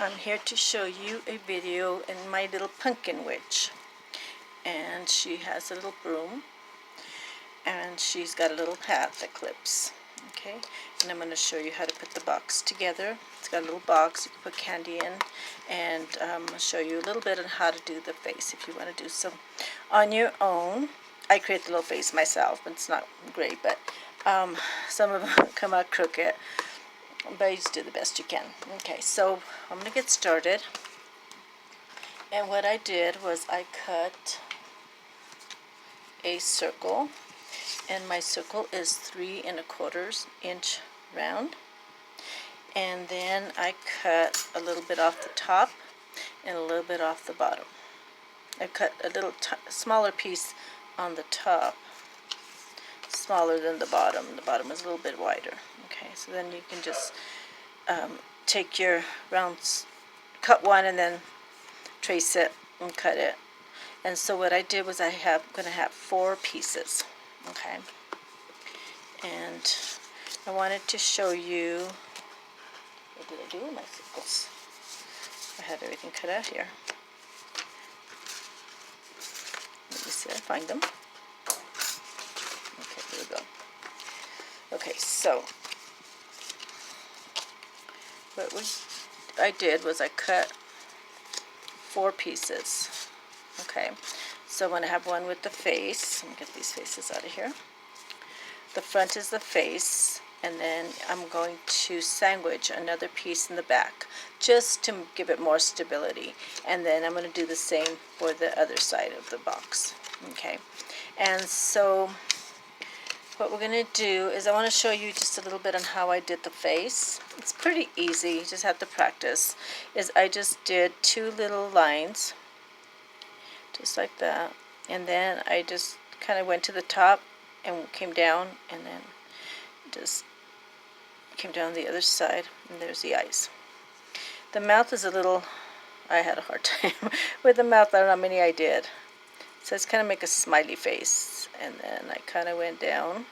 I'm here to show you a video in my little pumpkin witch, and she has a little broom and she's got a little hat that clips. Okay, and I'm going to show you how to put the box together. It's got a little box you can put candy in, and I'll show you a little bit on how to do the face if you want to do some on your own. I create the little face myself, but it's not great, but some of them come out crooked, but you just do the best you can. Okay, so I'm going to get started. And what I did was I cut a circle, and my circle is 3 1/4 inch round. And then I cut a little bit off the top and a little bit off the bottom. I cut a little smaller piece on the top, smaller than the bottom. The bottom is a little bit wider. Okay, so then you can just take your rounds, cut one, and then trace it and cut it. And so what I did was I'm going to have 4 pieces. Okay, and I wanted to show you, what did I do with my circles? I have everything cut out here. Let me see, I find them. Okay, here we go. Okay, so what I did was I cut 4 pieces. Okay, so I'm going to have one with the face. Let me get these faces out of here. The front is the face, and then I'm going to sandwich another piece in the back just to give it more stability. And then I'm going to do the same for the other side of the box. Okay, and so what we're going to do is I want to show you just a little bit on how I did the face. It's pretty easy, you just have to practice. I just did 2 little lines, just like that, and then I just kind of went to the top and came down, and then just came down the other side, and there's the eyes. The mouth is a little, I had a hard time with the mouth. I don't know how many I did. So it's kind of make a smiley face, and then I kind of went down,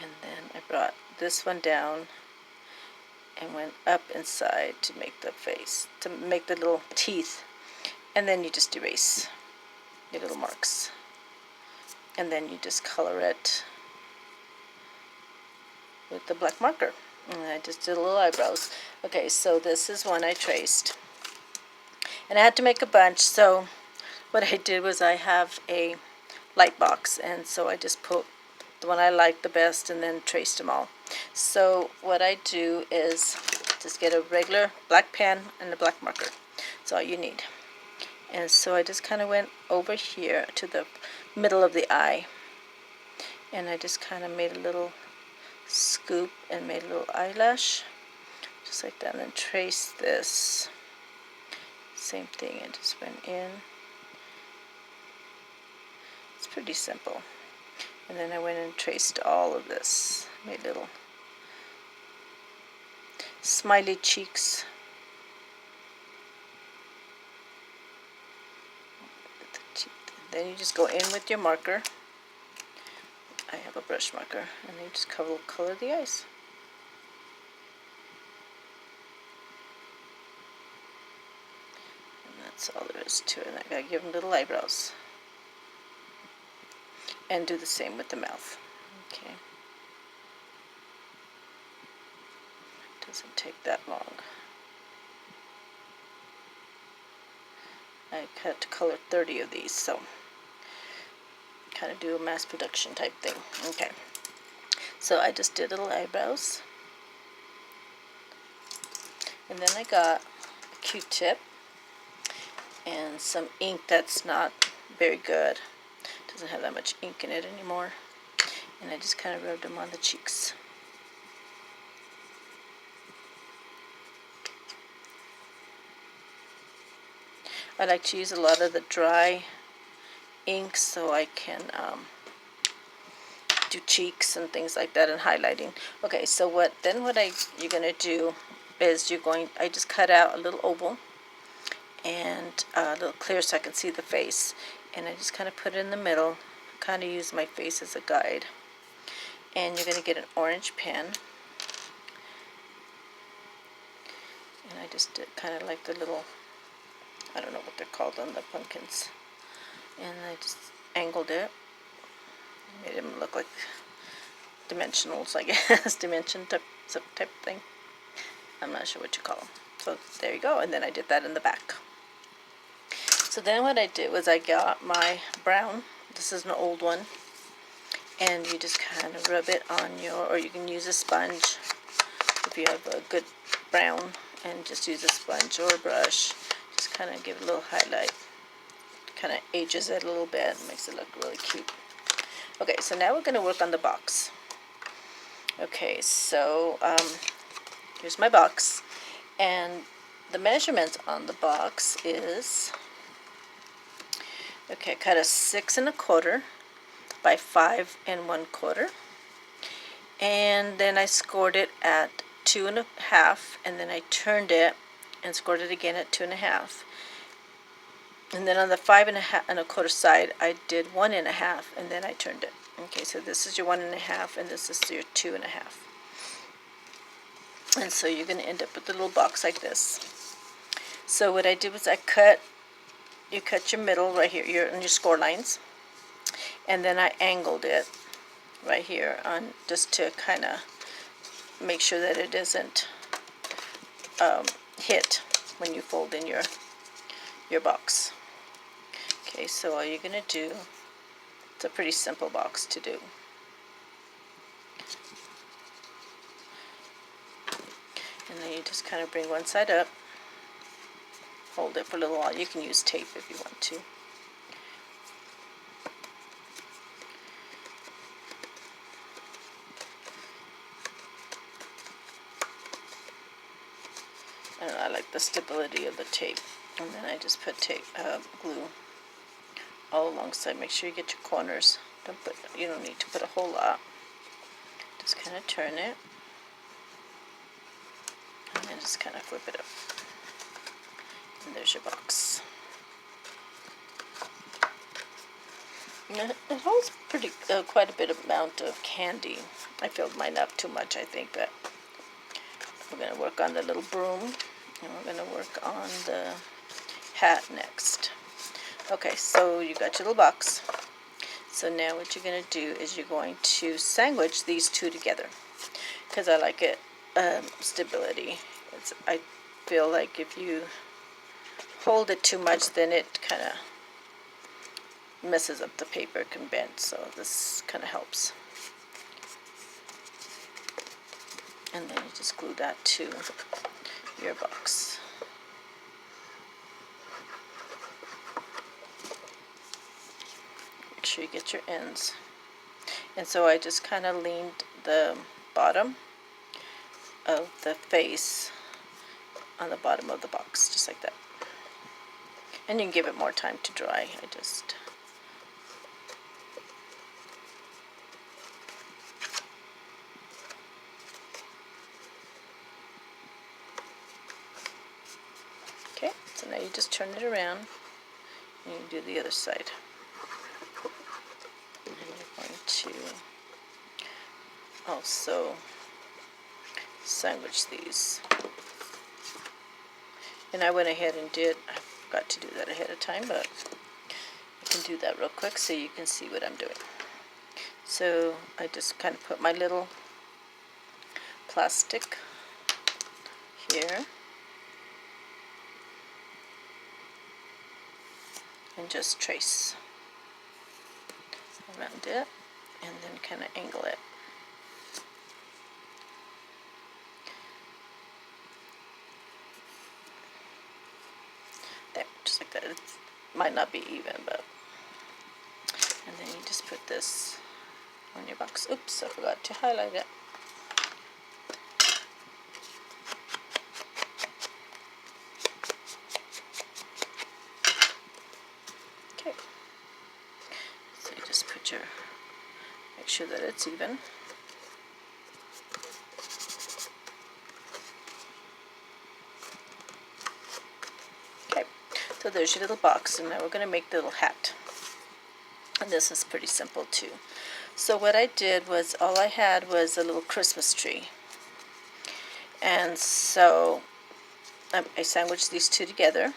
and then I brought this one down and went up inside to make the face, to make the little teeth, and then you just erase your little marks. And then you just color it with the black marker. And I just did little eyebrows. Okay, so this is one I traced. And I had to make a bunch, so what I did was I have a light box, and so I just put the one I liked the best and then traced them all. So what I do is just get a regular black pen and a black marker. That's all you need. And so I just kind of went over here to the middle of the eye, and I just kind of made a little scoop and made a little eyelash, just like that, and then traced this. Same thing, I just went in. It's pretty simple. And then I went and traced all of this, made little smiley cheeks. Then you just go in with your marker. I have a brush marker, and then you just color the eyes. And that's all there is to it. And I gotta give them little eyebrows. And do the same with the mouth. Okay. Doesn't take that long. I had to color 30 of these, so kind of do a mass production type thing. Okay, so I just did little eyebrows, and then I got a Q-tip and some ink that's not very good. Doesn't have that much ink in it anymore, and I just kind of rubbed them on the cheeks. I like to use a lot of the dry ink so I can do cheeks and things like that, and highlighting. Okay, so what you're gonna do is I just cut out a little oval and a little clear so I can see the face, and I just kind of put it in the middle, kind of use my face as a guide. And you're gonna get an orange pen, And I just did kind of like the little, I don't know what they're called on the pumpkins. And I just angled it, made them look like dimensionals, I guess, dimension type thing. I'm not sure what you call them. So there you go, and then I did that in the back. So then what I did was I got my brown, this is an old one, and you just kind of rub it on your, or you can use a sponge if you have a good brown, and just use a sponge or a brush, just kind of give it a little highlight, kind of ages it a little bit, makes it look really cute. Okay, so now we're going to work on the box. Okay, so here's my box, and the measurements on the box is, okay, I cut a 6 1/4 by 5 1/4, and then I scored it at 2 1/2, and then I turned it and scored it again at 2 1/2. And then on the 5 1/4 side, I did 1 1/2, and then I turned it. Okay, so this is your 1 1/2, and this is your 2 1/2. And so you're going to end up with a little box like this. So what I did was you cut your middle right here, on your score lines, and then I angled it right here on, just to kind of make sure that it isn't hit when you fold in your box. Okay, so all you're going to do, it's a pretty simple box to do. And then you just kind of bring one side up, hold it for a little while. You can use tape if you want to. And I like the stability of the tape. And then I just put glue all alongside. Make sure you get your corners. You don't need to put a whole lot. Just kind of turn it, and then just kind of flip it up. And there's your box. And it holds quite a bit amount of candy. I filled mine up too much, I think, but we're going to work on the little broom, and we're going to work on the hat next. Okay, so you got your little box. So now what you're going to do is you're going to sandwich these two together, because I like it stability. I feel like if you hold it too much, then it kind of messes up the paper, it can bend, so this kind of helps. And then you just glue that to your box. Make sure you get your ends. And so I just kind of leaned the bottom of the face on the bottom of the box, just like that. And you can give it more time to dry. Okay, so now you just turn it around, and you do the other side. And you're going to also sandwich these. And I went ahead and I forgot to do that ahead of time, but I can do that real quick so you can see what I'm doing. So I just kind of put my little plastic here, and just trace around it, and then kind of angle it. There, just like that. It might not be even, but. And then you just put this on your box. Oops, I forgot to highlight it. Okay. So you just put make sure that it's even. Okay, so there's your little box, and now we're going to make the little hat. And this is pretty simple too. So what I did was, all I had was a little Christmas tree. And so I sandwich these two together.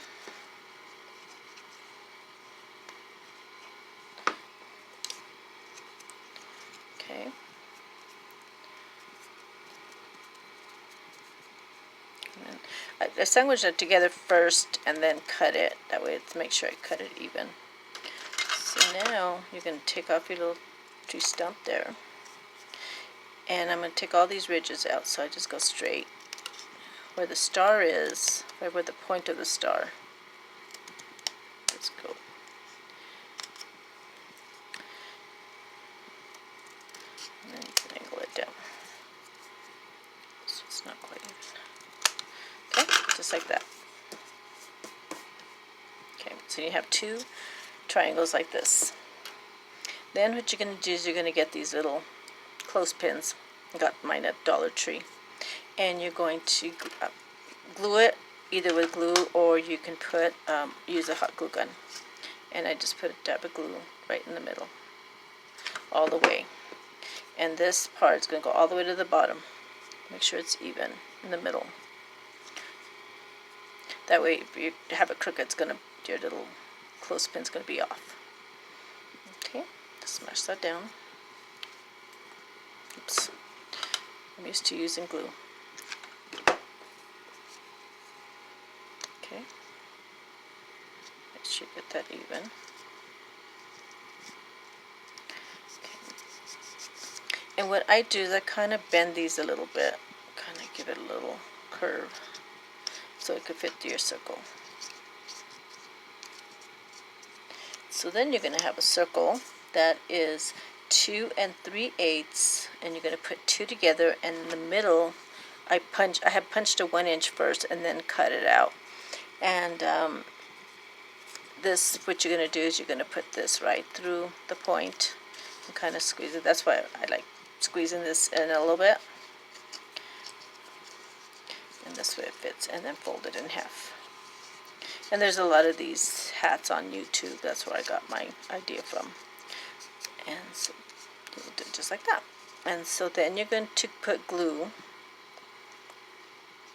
Okay. And I sandwich it together first and then cut it. That way, to make sure I cut it even. So now you're going to take off your little tree stump there. And I'm going to take all these ridges out, so I just go straight. Where the star is, right where the point of the star. Let's go. And then you can angle it down. So it's not quite even. Okay, just like that. Okay, so you have two triangles like this. Then what you're going to do is you're going to get these little clothespins. I got mine at Dollar Tree. And you're going to glue it either with glue, or you can put use a hot glue gun. And I just put a dab of glue right in the middle, all the way. And this part is going to go all the way to the bottom. Make sure it's even in the middle. That way, if you have it crooked, your little clothespin's going to be off. Okay, smash that down. Oops, I'm used to using glue. Okay, make sure you get that even. Okay. And what I do is I kind of bend these a little bit, kind of give it a little curve so it could fit to your circle. So then you're going to have a circle that is 2 3/8, and you're going to put two together, and in the middle I have punched a 1 inch first and then cut it out. And this, what you're going to do is you're going to put this right through the point and kind of squeeze it. That's why I like squeezing this in a little bit. And this way it fits, and then fold it in half. And there's a lot of these hats on YouTube. That's where I got my idea from. And so you'll do it just like that. And so then you're going to put glue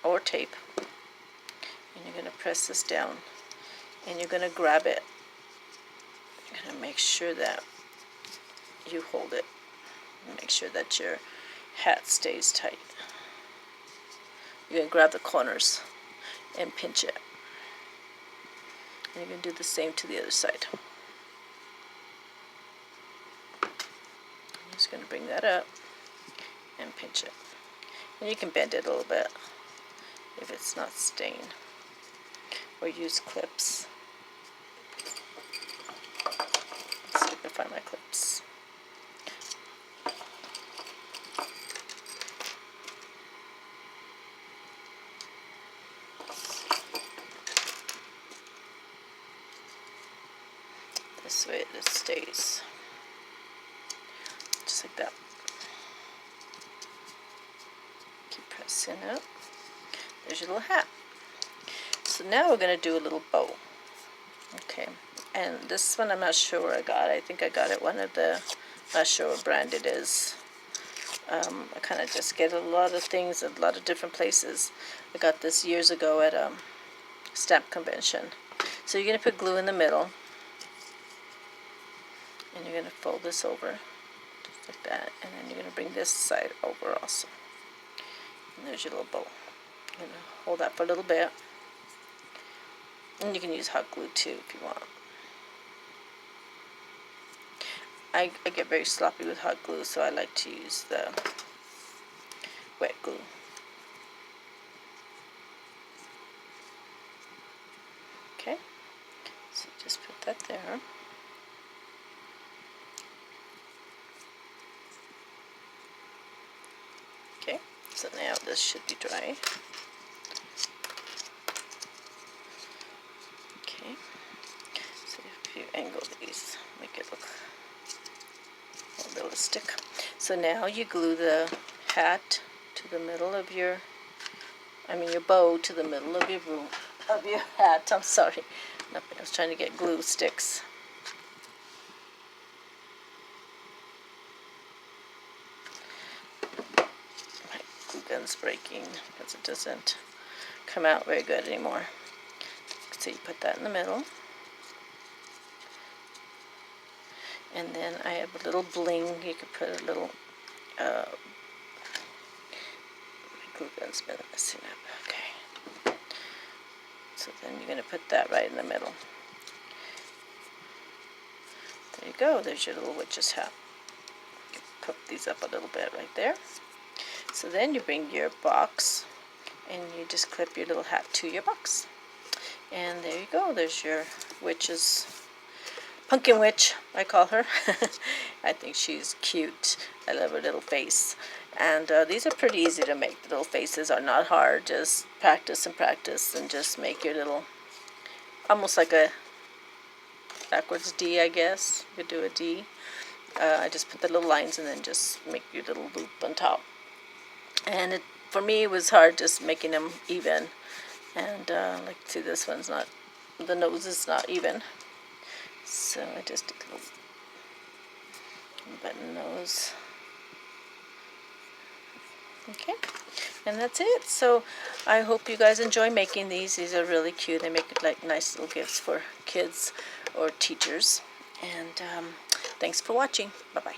or tape, and you're going to press this down, and you're going to grab it. You're going to make sure that you hold it. Make sure that your hat stays tight. You're going to grab the corners and pinch it. And you're going to do the same to the other side. I'm just going to bring that up and pinch it. And you can bend it a little bit if it's not stained. Or use clips. Let's see if I can find my clips. This way it stays. Just like that. Keep pressing up. There's your little hat. So now we're going to do a little bow. Okay. And this one I'm not sure where I got. I think I got it one of the, not sure what brand it is. I kind of just get a lot of things at a lot of different places. I got this years ago at a stamp convention. So you're going to put glue in the middle. And you're going to fold this over, just like that. And then you're going to bring this side over also. And there's your little bow. You're going to hold that for a little bit. And you can use hot glue too if you want. I get very sloppy with hot glue, so I like to use the wet glue. Okay, so just put that there. Okay, so now this should be dry. Okay, so if you angle these, make it look more realistic. So now you glue the hat to the middle of your, your bow to the middle of your hat. I'm sorry. Nothing. I was trying to get glue sticks. My glue gun's breaking because it doesn't come out very good anymore. So you put that in the middle. And then I have a little bling. You could put a little, my glue gun's been messing up. Okay. So then you're going to put that right in the middle. There you go. There's your little witch's hat. Put these up a little bit right there. So then you bring your box and you just clip your little hat to your box. And there you go. There's your witch's pumpkin witch, I call her. I think she's cute. I love her little face. And these are pretty easy to make. The little faces are not hard. Just practice and practice and just make your little, almost like a backwards D, I guess. You could do a D. I just put the little lines and then just make your little loop on top. And for me, it was hard just making them even. And like, see, this one's not, the nose is not even. So I just did a little button nose. Okay, and that's it. So I hope you guys enjoy making these. These are really cute. They make it like nice little gifts for kids or teachers. And thanks for watching. Bye-bye.